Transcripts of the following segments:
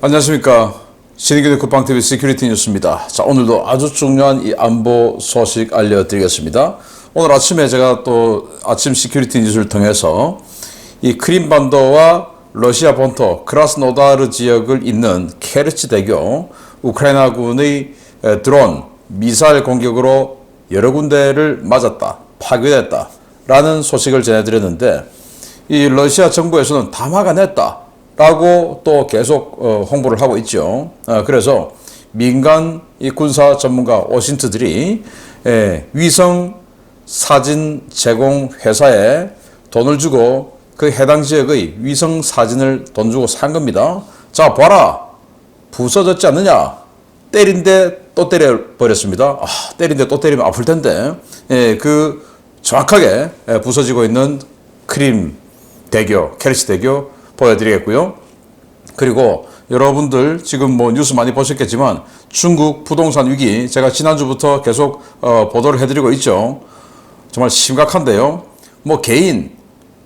안녕하십니까. 신의균의 국방TV 시큐리티 뉴스입니다. 자, 오늘도 아주 중요한 이 안보 소식 알려드리겠습니다. 오늘 아침에 제가 또 아침 시큐리티 뉴스를 통해서 이 크림반도와 러시아 본토 크라스노다르 지역을 잇는 케르치 대교 우크라이나군의 드론 미사일 공격으로 여러 군데를 맞았다, 파괴됐다 라는 소식을 전해드렸는데, 이 러시아 정부에서는 다 막아냈다 라고 또 계속 홍보를 하고 있죠. 그래서 민간 이 군사 전문가 오신트들이 위성 사진 제공 회사에 돈을 주고 그 해당 지역의 위성 사진을 돈 주고 산 겁니다. 자, 봐라, 부서졌지 않느냐. 때린데 또 때려버렸습니다. 때린데 또 때리면 아플 텐데. 그 정확하게 부서지고 있는 크림 대교, 케르치 대교 보여드리겠고요. 그리고 여러분들 지금 뭐 뉴스 많이 보셨겠지만 중국 부동산 위기, 제가 지난주부터 계속 보도를 해드리고 있죠. 정말 심각한데요. 뭐 개인,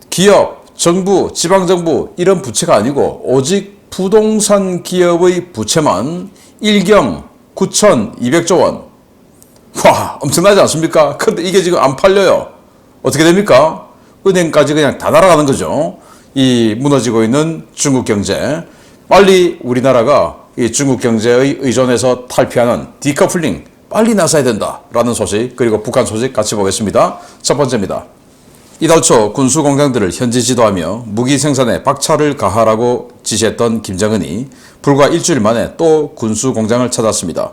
기업, 정부, 지방정부 이런 부채가 아니고 오직 부동산 기업의 부채만 1경 9,200조 원. 와, 엄청나지 않습니까? 근데 이게 지금 안 팔려요. 어떻게 됩니까? 은행까지 그냥 다 날아가는 거죠. 이 무너지고 있는 중국 경제, 빨리 우리나라가 이 중국 경제의 의존에서 탈피하는 디커플링 빨리 나서야 된다라는 소식, 그리고 북한 소식 같이 보겠습니다. 첫 번째입니다. 이달 초 군수 공장들을 현지 지도하며 무기 생산에 박차를 가하라고 지시했던 김정은이 불과 일주일 만에 또 군수 공장을 찾았습니다.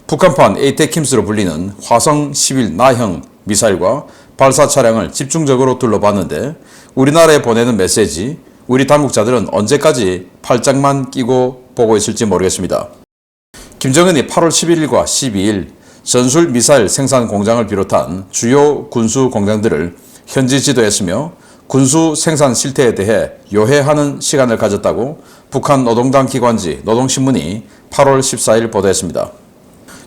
북한판 에이테킴스로 불리는 화성 11 나형 미사일과 발사 차량을 집중적으로 둘러봤는데, 우리나라에 보내는 메시지, 우리 당국자들은 언제까지 팔짱만 끼고 보고 있을지 모르겠습니다. 김정은이 8월 11일과 12일 전술 미사일 생산 공장을 비롯한 주요 군수 공장들을 현지 지도했으며 군수 생산 실태에 대해 요해하는 시간을 가졌다고 북한 노동당 기관지 노동신문이 8월 14일 보도했습니다.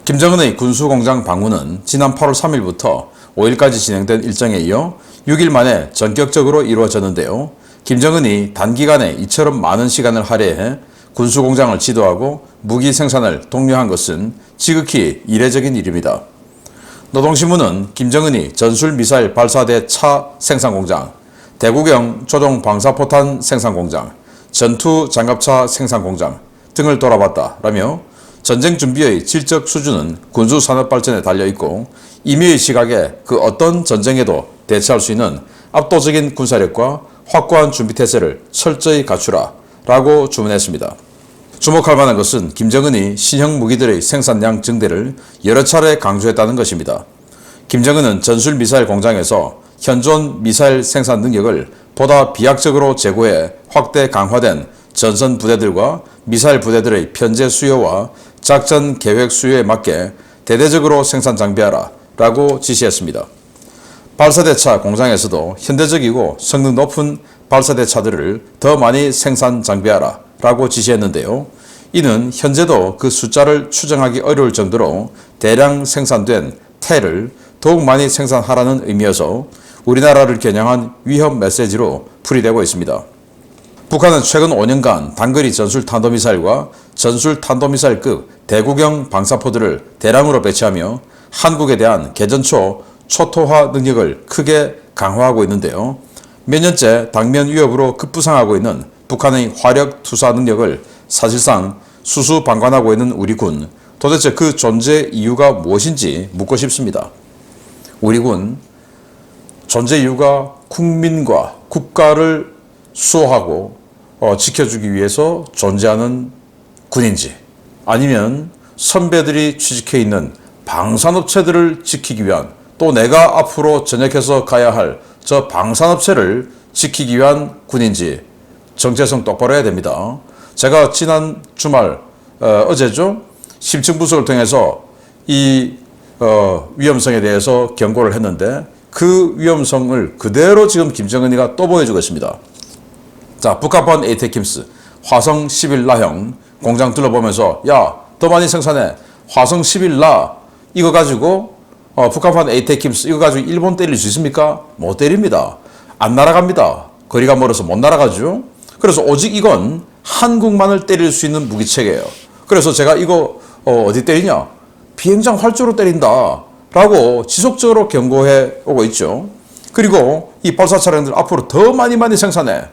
김정은의 군수 공장 방문은 지난 8월 3일부터 5일까지 진행된 일정에 이어 6일 만에 전격적으로 이루어졌는데요. 김정은이 단기간에 이처럼 많은 시간을 할애해 군수 공장을 지도하고 무기 생산을 독려한 것은 지극히 이례적인 일입니다. 노동신문은 김정은이 전술 미사일 발사대 차 생산 공장, 대구경 조종 방사포탄 생산 공장, 전투 장갑차 생산 공장 등을 돌아봤다라며 전쟁 준비의 질적 수준은 군수 산업 발전에 달려 있고 임의의 시각에 그 어떤 전쟁에도 대처할 수 있는 압도적인 군사력과 확고한 준비 태세를 철저히 갖추라 라고 주문했습니다. 주목할 만한 것은 김정은이 신형 무기들의 생산량 증대를 여러 차례 강조했다는 것입니다. 김정은은 전술 미사일 공장에서 현존 미사일 생산 능력을 보다 비약적으로 제고해 확대 강화된 전선 부대들과 미사일 부대들의 편제 수요와 작전 계획 수요에 맞게 대대적으로 생산 장비하라 라고 지시했습니다. 발사대차 공장에서도 현대적이고 성능 높은 발사대차들을 더 많이 생산 장비하라 라고 지시했는데요. 이는 현재도 그 숫자를 추정하기 어려울 정도로 대량 생산된 태를 더욱 많이 생산하라는 의미여서 우리나라를 겨냥한 위협 메시지로 풀이되고 있습니다. 북한은 최근 5년간 단거리 전술 탄도미사일과 전술 탄도미사일급 대구경 방사포들을 대량으로 배치하며 한국에 대한 개전초 초토화 능력을 크게 강화하고 있는데요. 몇 년째 당면 위협으로 급부상하고 있는 북한의 화력 투사 능력을 사실상 수수방관하고 있는 우리 군, 도대체 그 존재 이유가 무엇인지 묻고 싶습니다. 우리 군 존재 이유가 국민과 국가를 수호하고 지켜주기 위해서 존재하는 군인지, 아니면 선배들이 취직해 있는 방산업체들을 지키기 위한, 또 내가 앞으로 전역해서 가야 할 저 방산업체를 지키기 위한 군인지 정체성 똑바로 해야 됩니다. 제가 지난 주말, 어제죠, 심층 분석을 통해서 이 위험성에 대해서 경고를 했는데 그 위험성을 그대로 지금 김정은이가 또 보여주고 있습니다. 자, 북한판 에이테킴스 화성 11 나형 공장 둘러보면서 야, 더 많이 생산해. 화성 11 나 이거 가지고 북한판 에이테킴스 이거 가지고 일본 때릴 수 있습니까? 못 때립니다. 안 날아갑니다. 거리가 멀어서 못 날아가죠. 그래서 오직 이건 한국만을 때릴 수 있는 무기체계예요. 그래서 제가 이거 어디 때리냐? 비행장 활주로 때린다 라고 지속적으로 경고해 오고 있죠. 그리고 이 발사 차량들 앞으로 더 많이 생산해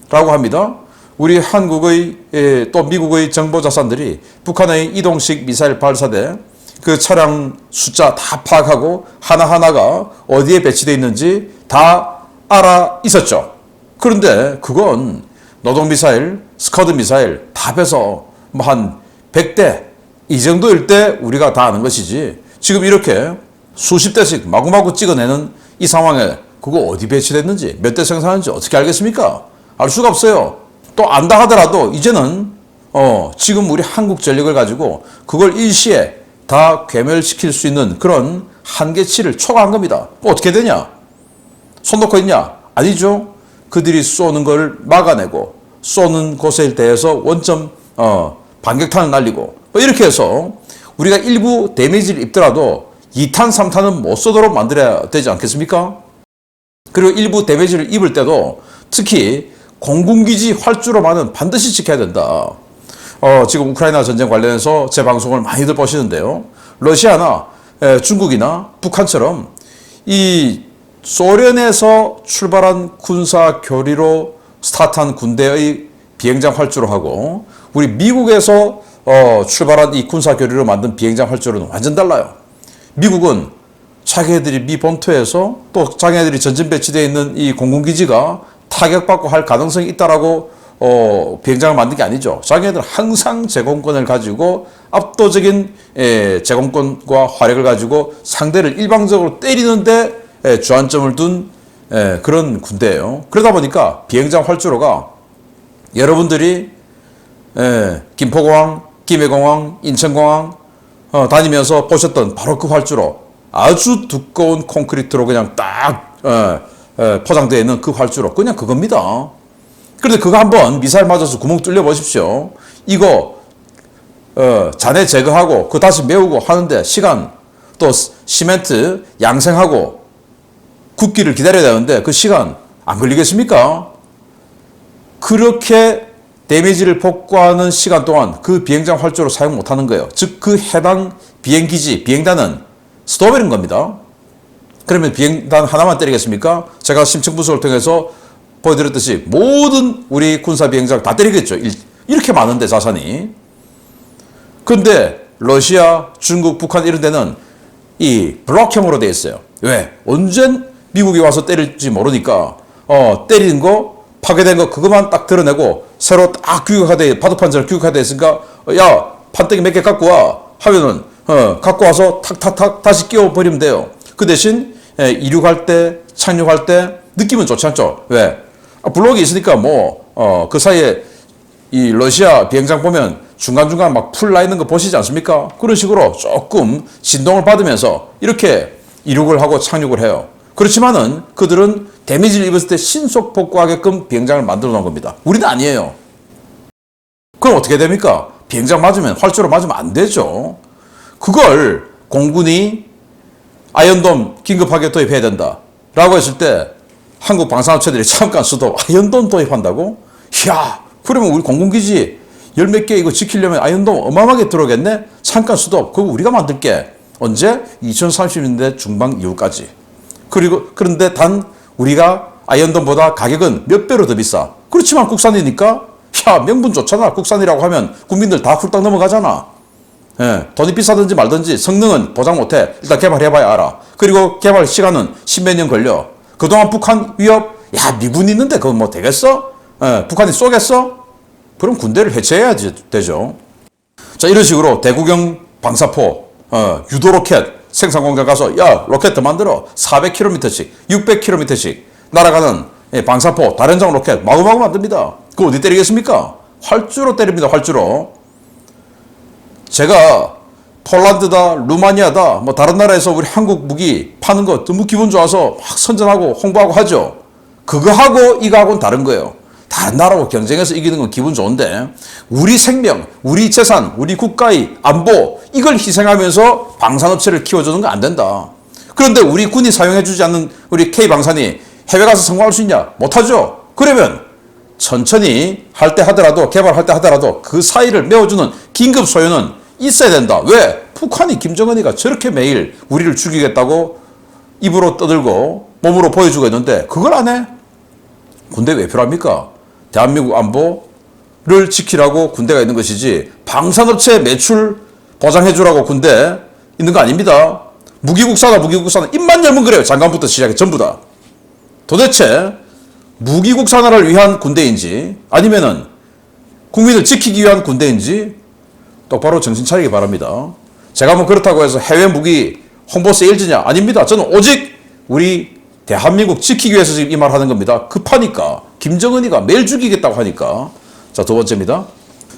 라고 합니다. 우리 한국의 또 미국의 정보 자산들이 북한의 이동식 미사일 발사대 그 차량 숫자 다 파악하고 하나하나가 어디에 배치되어 있는지 다 알아 있었죠. 그런데 그건 노동미사일, 스커드 미사일 다 합해서 뭐 한 100대 이 정도일 때 우리가 다 아는 것이지, 지금 이렇게 수십 대씩 마구마구 찍어내는 이 상황에 그거 어디 배치됐는지 몇 대 생산하는지 어떻게 알겠습니까? 알 수가 없어요. 또 안다 하더라도 이제는 지금 우리 한국 전력을 가지고 그걸 일시에 다 괴멸시킬 수 있는 그런 한계치를 초과한 겁니다. 어떻게 되냐? 손 놓고 있냐? 아니죠. 그들이 쏘는 걸 막아내고 쏘는 곳에 대해서 원점 반격탄을 날리고 이렇게 해서 우리가 일부 데미지를 입더라도 2탄, 3탄은 못 쏘도록 만들어야 되지 않겠습니까? 그리고 일부 데미지를 입을 때도 특히 공군기지 활주로만은 반드시 지켜야 된다. 지금 우크라이나 전쟁 관련해서 제 방송을 많이들 보시는데요. 러시아나 중국이나 북한처럼 이 소련에서 출발한 군사 교리로 스타트한 군대의 비행장 활주로하고 우리 미국에서 출발한 이 군사 교리로 만든 비행장 활주로는 완전 달라요. 미국은 자기네들이 미 본토에서 또 자기네들이 전진 배치되어 있는 이 공군기지가 타격받고 할 가능성이 있다라고 비행장을 만든 게 아니죠. 자기네들은 항상 제공권을 가지고 압도적인 제공권과 화력을 가지고 상대를 일방적으로 때리는데 주안점을 둔 그런 군대예요. 그러다 보니까 비행장 활주로가 여러분들이 김포공항, 김해공항, 인천공항 다니면서 보셨던 바로 그 활주로, 아주 두꺼운 콘크리트로 그냥 딱 포장되어 있는 그 활주로, 그냥 그겁니다. 그런데 그거 한번 미사일 맞아서 구멍 뚫려 보십시오. 이거 잔해 제거하고 그 다시 메우고 하는데 시간, 또 시멘트 양생하고 굳기를 기다려야 되는데 그 시간 안 걸리겠습니까? 그렇게 데미지를 복구하는 시간 동안 그 비행장 활주로 사용 못하는 거예요. 즉 그 해당 비행기지, 비행단은 스톱되는 겁니다. 그러면 비행단 하나만 때리겠습니까? 제가 심층 분석을 통해서 보여드렸듯이 모든 우리 군사 비행장 다 때리겠죠. 이렇게 많은데 자산이. 그런데 러시아, 중국, 북한 이런 데는 이 블록형으로 되어 있어요. 왜? 언젠 미국이 와서 때릴지 모르니까 때리는 거, 파괴된 거 그것만 딱 드러내고 새로 딱 규격화돼, 바둑판처럼 규격화돼 있으니까 야, 판때기 몇 개 갖고 와 하면은 갖고 와서 탁탁탁 다시 끼워버리면 돼요. 그 대신 이륙할 때, 착륙할 때 느낌은 좋지 않죠. 왜? 블록이 있으니까 그 사이에 이 러시아 비행장 보면 중간중간 막 풀 나 있는 거 보시지 않습니까? 그런 식으로 조금 진동을 받으면서 이렇게 이륙을 하고 착륙을 해요. 그렇지만은 그들은 데미지를 입었을 때 신속 복구하게끔 비행장을 만들어 놓은 겁니다. 우리는 아니에요. 그럼 어떻게 됩니까? 비행장 맞으면, 활주로 맞으면 안 되죠. 그걸 공군이 아이언돔 긴급하게 도입해야 된다 라고 했을 때 한국 방산업체들이 잠깐 수도 아이언돔 도입한다고? 이야, 그러면 우리 공군기지 열 몇 개 이거 지키려면 아이언돔 어마어마하게 들어오겠네? 잠깐 수도, 그거 우리가 만들게. 언제? 2030년대 중반 이후까지. 그런데 단 우리가 아이언돔보다 가격은 몇 배로 더 비싸. 그렇지만 국산이니까 야, 명분 좋잖아. 국산이라고 하면 국민들 다 훌떡 넘어가잖아. 돈이 비싸든지 말든지 성능은 보장 못해. 일단 개발해봐야 알아. 그리고 개발 시간은 십몇 년 걸려. 그동안 북한 위협, 야, 미군이 있는데 그거 뭐 되겠어? 북한이 쏘겠어? 그럼 군대를 해체해야지 되죠. 자, 이런 식으로 대구경 방사포, 유도 로켓 생산 공장 가서 야, 로켓 더 만들어. 400km씩, 600km씩 날아가는 방사포, 다련장 로켓 마구마구 만듭니다. 그거 어디 때리겠습니까? 활주로 때립니다. 활주로. 제가 폴란드다, 루마니아다, 뭐 다른 나라에서 우리 한국 무기 파는 거 너무 기분 좋아서 막 선전하고 홍보하고 하죠. 그거하고 이거하고는 다른 거예요. 다른 나라하고 경쟁해서 이기는 건 기분 좋은데 우리 생명, 우리 재산, 우리 국가의 안보 이걸 희생하면서 방산업체를 키워주는 거 안 된다. 그런데 우리 군이 사용해주지 않는 우리 K방산이 해외 가서 성공할 수 있냐? 못하죠. 그러면 천천히 할 때 하더라도, 개발할 때 하더라도 그 사이를 메워주는 긴급 소요는 있어야 된다. 왜? 북한이 김정은이가 저렇게 매일 우리를 죽이겠다고 입으로 떠들고 몸으로 보여주고 있는데 그걸 안 해? 군대 왜 필요합니까? 대한민국 안보를 지키라고 군대가 있는 것이지 방산업체 매출 보장해주라고 군대 있는 거 아닙니다. 무기국사다 무기국사는 입만 열면 그래요. 장관부터 시작해 전부 다. 도대체 무기국산화를 위한 군대인지 아니면은 국민을 지키기 위한 군대인지 똑바로 정신 차리기 바랍니다. 제가 뭐 그렇다고 해서 해외 무기 홍보 세일즈냐? 아닙니다. 저는 오직 우리 대한민국 지키기 위해서 지금 이 말 하는 겁니다. 급하니까. 김정은이가 매일 죽이겠다고 하니까. 자, 두 번째입니다.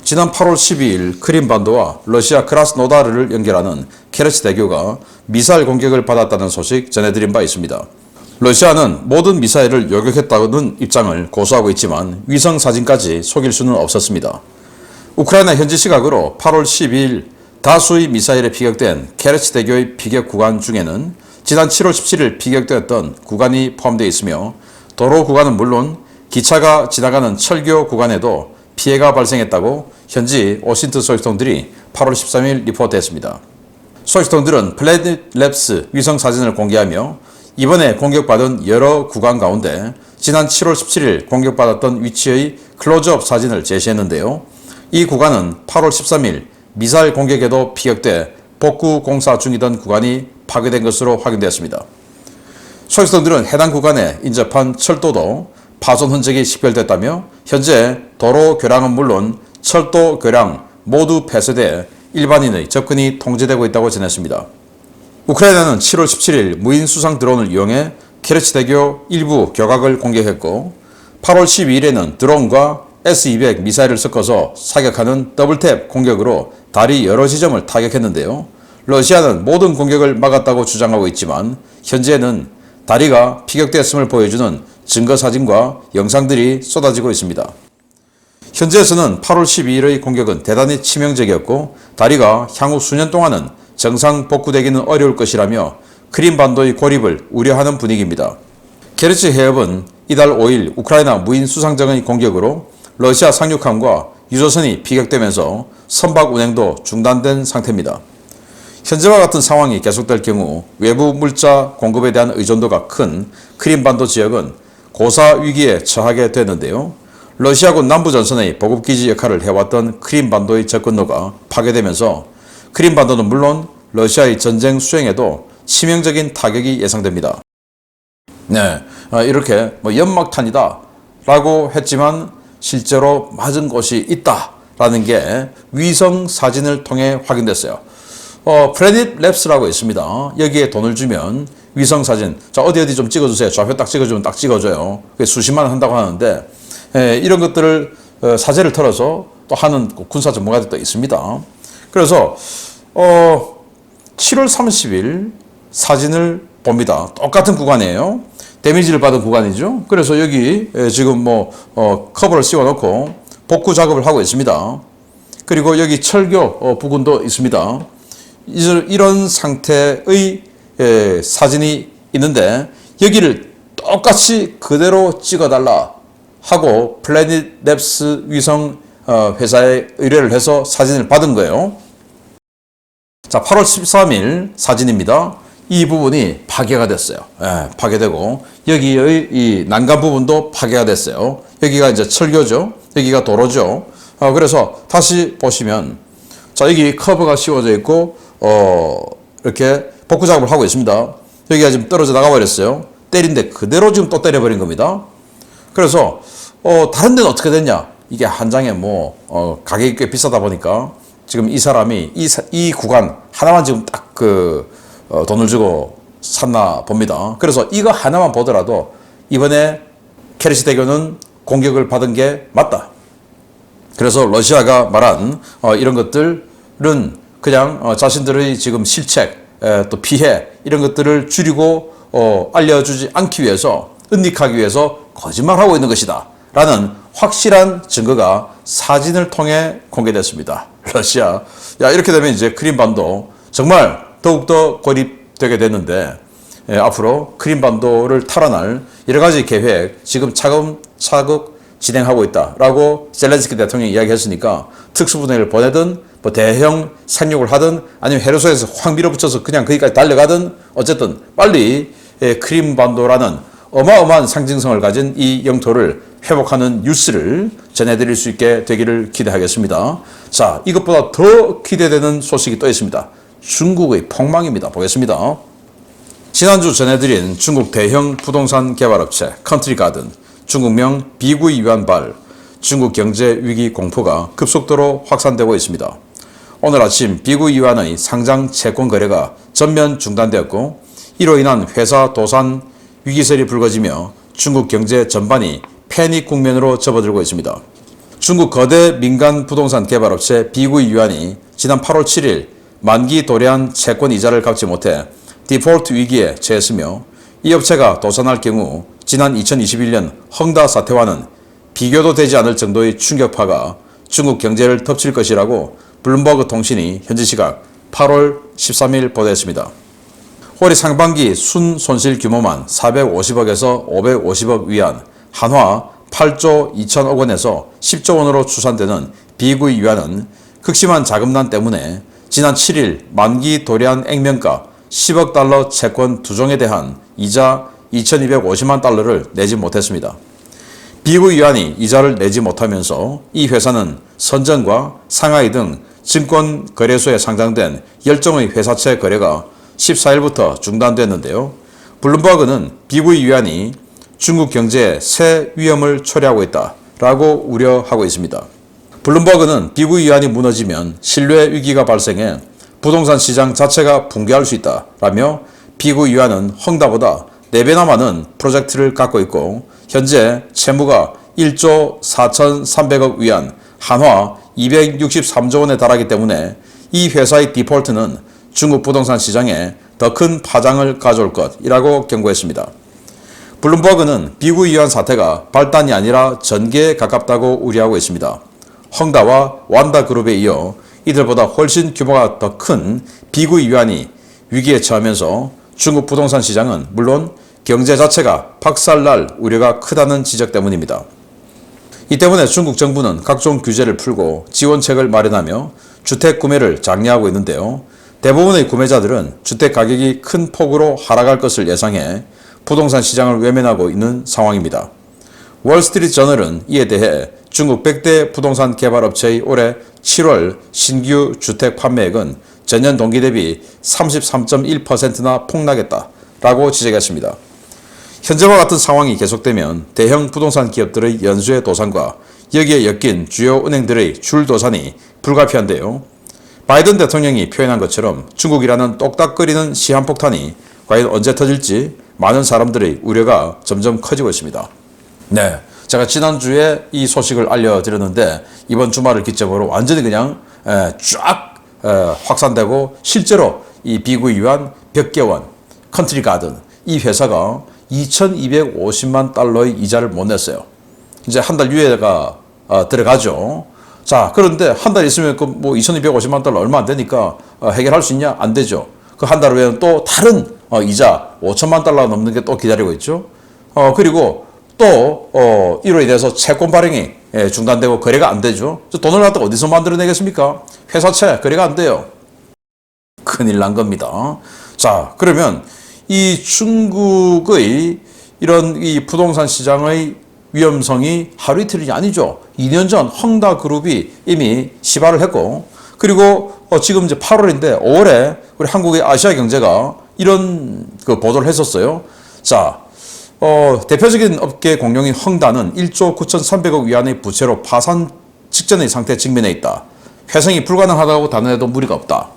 지난 8월 12일 크림반도와 러시아 크라스노다르를 연결하는 케르치 대교가 미사일 공격을 받았다는 소식 전해드린 바 있습니다. 러시아는 모든 미사일을 요격했다는 입장을 고수하고 있지만 위성 사진까지 속일 수는 없었습니다. 우크라이나 현지 시각으로 8월 12일 다수의 미사일에 피격된 케르치 대교의 피격 구간 중에는 지난 7월 17일 피격되었던 구간이 포함되어 있으며 도로 구간은 물론 기차가 지나가는 철교 구간에도 피해가 발생했다고 현지 오신트 소식통들이 8월 13일 리포트했습니다. 소식통들은 플래닛 랩스 위성 사진을 공개하며 이번에 공격받은 여러 구간 가운데 지난 7월 17일 공격받았던 위치의 클로즈업 사진을 제시했는데요. 이 구간은 8월 13일 미사일 공격에도 피격돼 복구 공사 중이던 구간이 파괴된 것으로 확인되었습니다. 소식통들은 해당 구간에 인접한 철도도 파손 흔적이 식별됐다며 현재 도로 교량은 물론 철도 교량 모두 폐쇄돼 일반인의 접근이 통제되고 있다고 전했습니다. 우크라이나는 7월 17일 무인 수상 드론을 이용해 케르치 대교 일부 교각을 공격했고 8월 12일에는 드론과 S-200 미사일을 섞어서 사격하는 더블탭 공격으로 다리 여러 지점을 타격했는데요. 러시아는 모든 공격을 막았다고 주장하고 있지만 현재는 다리가 피격되었음을 보여주는 증거 사진과 영상들이 쏟아지고 있습니다. 현지에서는 8월 12일의 공격은 대단히 치명적이었고 다리가 향후 수년 동안은 정상 복구되기는 어려울 것이라며 크림반도의 고립을 우려하는 분위기입니다. 케르치 해협은 이달 5일 우크라이나 무인 수상정의 공격으로 러시아 상륙함과 유조선이 피격되면서 선박 운행도 중단된 상태입니다. 현재와 같은 상황이 계속될 경우 외부 물자 공급에 대한 의존도가 큰 크림반도 지역은 고사 위기에 처하게 되는데요. 러시아군 남부전선의 보급기지 역할을 해왔던 크림반도의 접근로가 파괴되면서 크림반도는 물론 러시아의 전쟁 수행에도 치명적인 타격이 예상됩니다. 네, 이렇게 연막탄이다 라고 했지만 실제로 맞은 곳이 있다라는 게 위성 사진을 통해 확인됐어요. 플래닛 랩스라고 있습니다. 여기에 돈을 주면 위성 사진, 자 어디 좀 찍어주세요. 좌표 딱 찍어주면 딱 찍어줘요. 그게 수십만 원 한다고 하는데 이런 것들을 사제를 털어서 또 하는 군사 전문가들도 또 있습니다. 그래서 7월 30일 사진을 봅니다. 똑같은 구간이에요. 데미지를 받은 구간이죠. 그래서 여기 지금 커버를 씌워놓고 복구 작업을 하고 있습니다. 그리고 여기 철교 부근도 있습니다. 이런 상태의 사진이 있는데 여기를 똑같이 그대로 찍어달라 하고 플래닛 랩스 위성 회사에 의뢰를 해서 사진을 받은 거예요. 자, 8월 13일 사진입니다. 이 부분이 파괴가 됐어요. 파괴되고 여기의 이 난간 부분도 파괴가 됐어요. 여기가 이제 철교죠. 여기가 도로죠. 그래서 다시 보시면 자, 여기 커브가 씌워져 있고 이렇게 복구 작업을 하고 있습니다. 여기가 지금 떨어져 나가 버렸어요. 때린데 그대로 지금 또 때려버린 겁니다. 그래서 다른 데는 어떻게 됐냐? 이게 한 장에 가격이 꽤 비싸다 보니까 지금 이 사람이 이 구간 하나만 지금 딱 돈을 주고 샀나 봅니다. 그래서 이거 하나만 보더라도 이번에 케르치 대교는 공격을 받은 게 맞다. 그래서 러시아가 말한 이런 것들은 그냥 자신들의 지금 실책 또 피해 이런 것들을 줄이고 알려주지 않기 위해서 은닉하기 위해서 거짓말하고 있는 것이다 라는 확실한 증거가 사진을 통해 공개됐습니다. 러시아 이렇게 되면 이제 크림반도 정말 더욱더 고립되게 됐는데 앞으로 크림반도를 탈환할 여러 가지 계획 지금 차근차근 진행하고 있다라고 젤렌스키 대통령이 이야기했으니까 특수부대를 보내든 뭐 대형 상륙을 하든 아니면 해로소에서 확 밀어붙여서 그냥 거기까지 달려가든 어쨌든 빨리 크림반도라는 어마어마한 상징성을 가진 이 영토를 회복하는 뉴스를 전해드릴 수 있게 되기를 기대하겠습니다. 자, 이것보다 더 기대되는 소식이 또 있습니다. 중국의 폭망입니다. 보겠습니다. 지난주 전해드린 중국 대형 부동산 개발업체 컨트리가든, 중국명 비구이 유안발, 중국 경제 위기 공포가 급속도로 확산되고 있습니다. 오늘 아침 비구이 유안의 상장 채권 거래가 전면 중단되었고 이로 인한 회사 도산 위기설이 불거지며 중국 경제 전반이 패닉 국면으로 접어들고 있습니다. 중국 거대 민간 부동산 개발업체 비구이 유안이 지난 8월 7일 만기 도래한 채권 이자를 갚지 못해 디폴트 위기에 처했으며 이 업체가 도산할 경우 지난 2021년 헝다 사태와는 비교도 되지 않을 정도의 충격파가 중국 경제를 덮칠 것이라고 블룸버그 통신이 현지 시각 8월 13일 보도했습니다. 올해 상반기 순 손실 규모만 450억에서 550억 위안, 한화 8조 2천억 원에서 10조 원으로 추산되는 비구이 유안은 극심한 자금난 때문에 지난 7일 만기 도래한 액면가 10억 달러 채권 2종에 대한 이자 2,250만 달러를 내지 못했습니다. 비구이 유안이 이자를 내지 못하면서 이 회사는 선전과 상하이 등 증권 거래소에 상장된 10종의 회사채 거래가 14일부터 중단됐는데요. 블룸버그는 비구이 유안이 중국 경제에 새 위험을 초래하고 있다라고 우려하고 있습니다. 블룸버그는 비구이 유안이 무너지면 신뢰 위기가 발생해 부동산 시장 자체가 붕괴할 수 있다라며 비구이 유안은 헝다보다 4배나 많은 프로젝트를 갖고 있고 현재 채무가 1조 4,300억 위안, 한화 263조 원에 달하기 때문에 이 회사의 디폴트는 중국 부동산 시장에 더 큰 파장을 가져올 것이라고 경고했습니다. 블룸버그는 비구이 유안 사태가 발단이 아니라 전개에 가깝다고 우려하고 있습니다. 헝다와 완다 그룹에 이어 이들보다 훨씬 규모가 더 큰 비구이 유안이 위기에 처하면서 중국 부동산 시장은 물론 경제 자체가 박살날 우려가 크다는 지적 때문입니다. 이 때문에 중국 정부는 각종 규제를 풀고 지원책을 마련하며 주택 구매를 장려하고 있는데요. 대부분의 구매자들은 주택 가격이 큰 폭으로 하락할 것을 예상해 부동산 시장을 외면하고 있는 상황입니다. 월스트리트 저널은 이에 대해 중국 100대 부동산 개발업체의 올해 7월 신규 주택 판매액은 전년 동기 대비 33.1%나 폭락했다라고 지적했습니다. 현재와 같은 상황이 계속되면 대형 부동산 기업들의 연쇄 도산과 여기에 엮인 주요 은행들의 줄도산이 불가피한데요. 바이든 대통령이 표현한 것처럼 중국이라는 똑딱거리는 시한폭탄이 과연 언제 터질지 많은 사람들의 우려가 점점 커지고 있습니다. 네, 제가 지난주에 이 소식을 알려드렸는데 이번 주말을 기점으로 완전히 그냥 쫙 확산되고 실제로 이 비구이 유안 100개원 컨트리가든 이 회사가 2,250만 달러의 이자를 못 냈어요. 이제 한 달 유예가 들어가죠. 자, 그런데 한 달 있으면 그 뭐 2,250만 달러 얼마 안 되니까 해결할 수 있냐? 안 되죠. 그 한 달 후에는 또 다른 이자 5천만 달러 넘는 게 또 기다리고 있죠. 그리고 또 이로 인해서 채권 발행이 중단되고 거래가 안 되죠. 돈을 갖다 어디서 만들어내겠습니까? 회사채 거래가 안 돼요. 큰일 난 겁니다. 자, 그러면 이 중국의 이런 이 부동산 시장의 위험성이 하루 이틀이 아니죠. 2년 전 헝다 그룹이 이미 시발을 했고, 그리고 지금 이제 8월인데 5월에 우리 한국의 아시아 경제가 이런 그 보도를 했었어요. 자, 대표적인 업계 공룡인 헝다는 1조 9,300억 위안의 부채로 파산 직전의 상태에 직면해 있다. 회생이 불가능하다고 단언해도 무리가 없다.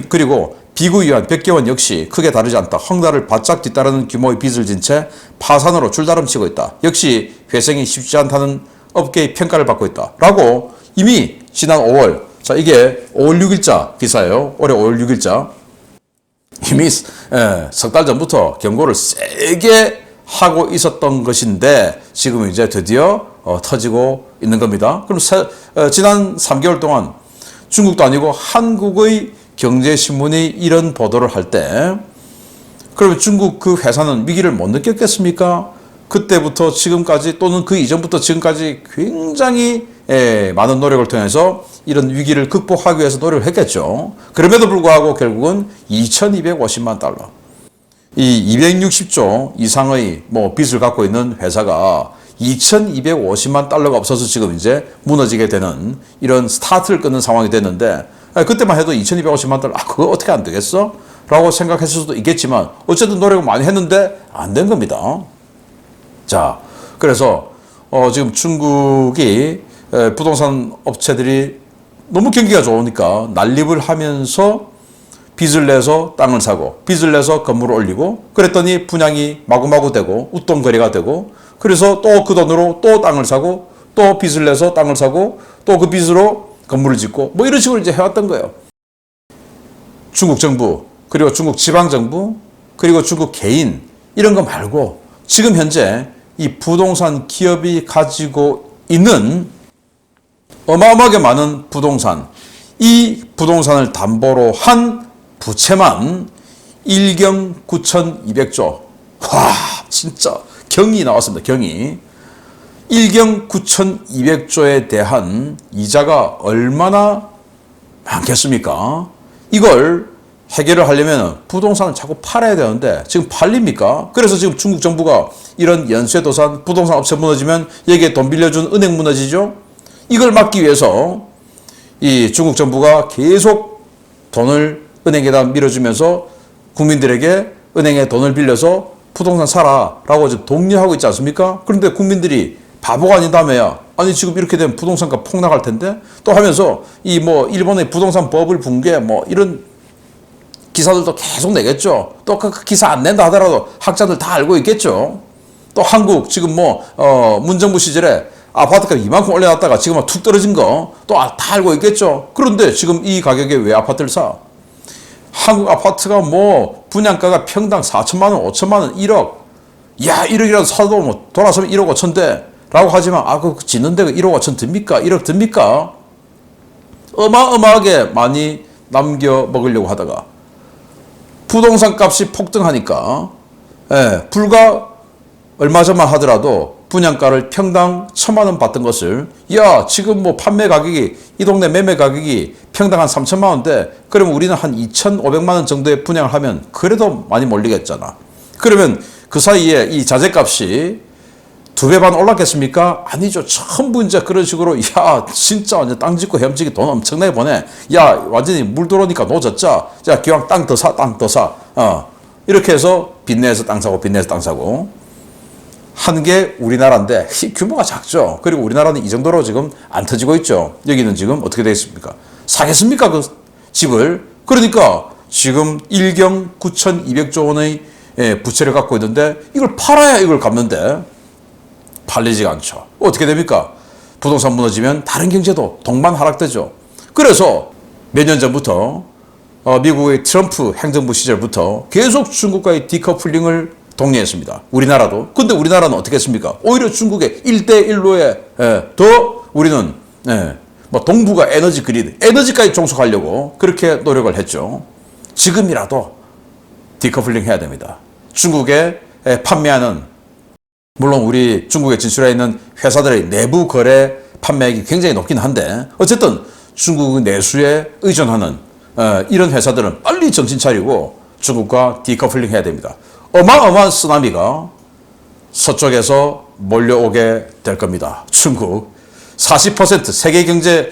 그리고 비구이 유안 100개원 역시 크게 다르지 않다. 헝다를 바짝 뒤따르는 규모의 빚을 진 채 파산으로 줄다름치고 있다. 역시 회생이 쉽지 않다는 업계의 평가를 받고 있다. 라고 이미 지난 5월, 자 이게 5월 6일자 기사예요. 올해 5월 6일자. 이미 석 달 전부터 경고를 세게 하고 있었던 것인데 지금 이제 드디어 터지고 있는 겁니다. 그럼 지난 3개월 동안 중국도 아니고 한국의 경제신문이 이런 보도를 할 때 그러면 중국 그 회사는 위기를 못 느꼈겠습니까? 그때부터 지금까지 또는 그 이전부터 지금까지 굉장히 많은 노력을 통해서 이런 위기를 극복하기 위해서 노력을 했겠죠. 그럼에도 불구하고 결국은 2250만 달러. 이 260조 이상의 빚을 갖고 있는 회사가 2250만 달러가 없어서 지금 이제 무너지게 되는 이런 스타트를 끊는 상황이 됐는데, 그때만 해도 2250만 달러, 그거 어떻게 안 되겠어? 라고 생각했을 수도 있겠지만 어쨌든 노력을 많이 했는데 안 된 겁니다. 자, 그래서 지금 중국이 부동산 업체들이 너무 경기가 좋으니까 난립을 하면서 빚을 내서 땅을 사고 빚을 내서 건물을 올리고 그랬더니 분양이 마구마구 되고 웃돈거리가 되고 그래서 또 그 돈으로 또 땅을 사고 또 빚을 내서 땅을 사고 또 그 빚으로 건물을 짓고 이런 식으로 이제 해왔던 거예요. 중국 정부 그리고 중국 지방정부 그리고 중국 개인 이런 거 말고 지금 현재 이 부동산 기업이 가지고 있는 어마어마하게 많은 부동산, 이 부동산을 담보로 한 부채만 1경 9,200조. 와, 진짜 경이 나왔습니다. 경이. 1경 9,200조에 대한 이자가 얼마나 많겠습니까? 이걸 해결을 하려면 부동산을 자꾸 팔아야 되는데 지금 팔립니까? 그래서 지금 중국 정부가 이런 연쇄도산 부동산 업체 무너지면 여기에 돈 빌려준 은행 무너지죠? 이걸 막기 위해서 이 중국 정부가 계속 돈을 은행에다 밀어주면서 국민들에게 은행에 돈을 빌려서 부동산 사라라고 지금 독려하고 있지 않습니까? 그런데 국민들이 바보가 아니다며야. 아니 지금 이렇게 되면 부동산가 폭락할 텐데 또 하면서 이 일본의 부동산 버블 붕괴 이런 기사들도 계속 내겠죠. 또 그 기사 안 낸다 하더라도 학자들 다 알고 있겠죠. 또 한국 지금 문정부 시절에 아파트가 이만큼 올려놨다가 지금 툭 떨어진 거 또 다 알고 있겠죠. 그런데 지금 이 가격에 왜 아파트를 사? 한국 아파트가 분양가가 평당 4천만 원, 5천만 원, 1억. 야, 1억이라도 사도 돌아서면 1억 5천대. 라고 하지만 그 짓는 데가 1억 5천 듭니까? 1억 듭니까? 어마어마하게 많이 남겨 먹으려고 하다가 부동산 값이 폭등하니까 불과 얼마 전만 하더라도 분양가를 평당 1,000만 원 받던 것을 지금 판매 가격이 이 동네 매매 가격이 평당 한 3천만 원대 그러면 우리는 한 2,500만 원 정도의 분양을 하면 그래도 많이 몰리겠잖아. 그러면 그 사이에 이 자재값이 2배 반 올랐겠습니까? 아니죠. 전부 이제 그런 식으로 진짜 완전 땅 짓고 헤엄치기 돈 엄청나게 버네. 완전히 물 들어오니까 노졌자. 자, 기왕 땅 더 사, 땅 더 사. 이렇게 해서 빚내서 땅 사고 빚내서 땅 사고 한 게 우리나라인데 규모가 작죠. 그리고 우리나라는 이 정도로 지금 안 터지고 있죠. 여기는 지금 어떻게 되겠습니까? 사겠습니까? 그 집을. 그러니까 지금 1경 9,200조 원의 부채를 갖고 있는데 이걸 팔아야 이걸 갚는데 팔리지가 않죠. 어떻게 됩니까? 부동산 무너지면 다른 경제도 동반 하락되죠. 그래서 몇 년 전부터 미국의 트럼프 행정부 시절부터 계속 중국과의 디커플링을 독려했습니다. 우리나라도. 근데 우리나라는 어떻게 했습니까? 오히려 중국의 1대1로에 더 우리는 동북아 에너지 그리드, 에너지까지 종속하려고 그렇게 노력을 했죠. 지금이라도 디커플링 해야 됩니다. 중국에 판매하는 물론 우리 중국에 진출해 있는 회사들의 내부 거래 판매액이 굉장히 높긴 한데 어쨌든 중국 내수에 의존하는 이런 회사들은 빨리 정신 차리고 중국과 디커플링 해야 됩니다. 어마어마한 쓰나미가 서쪽에서 몰려오게 될 겁니다. 중국 40% 세계 경제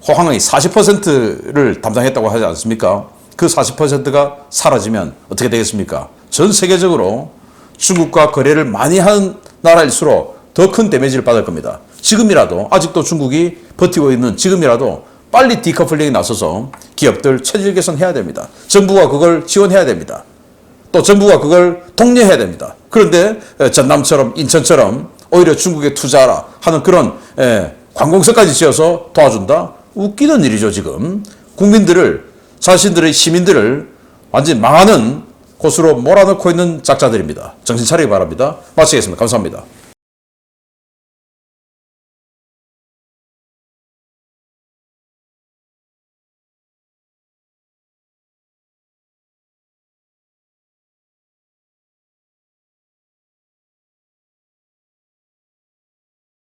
호황의 40%를 담당했다고 하지 않습니까? 그 40%가 사라지면 어떻게 되겠습니까? 전 세계적으로 중국과 거래를 많이 하는 나라일수록 더 큰 데미지를 받을 겁니다. 지금이라도 아직도 중국이 버티고 있는 지금이라도 빨리 디커플링에 나서서 기업들 체질 개선해야 됩니다. 정부가 그걸 지원해야 됩니다. 또 정부가 그걸 독려해야 됩니다. 그런데 전남처럼 인천처럼 오히려 중국에 투자하라 하는 그런 관공서까지 지어서 도와준다? 웃기는 일이죠. 지금 국민들을 자신들의 시민들을 완전히 망하는 곳으로 몰아넣고 있는 작자들입니다. 정신 차리기 바랍니다. 마치겠습니다. 감사합니다.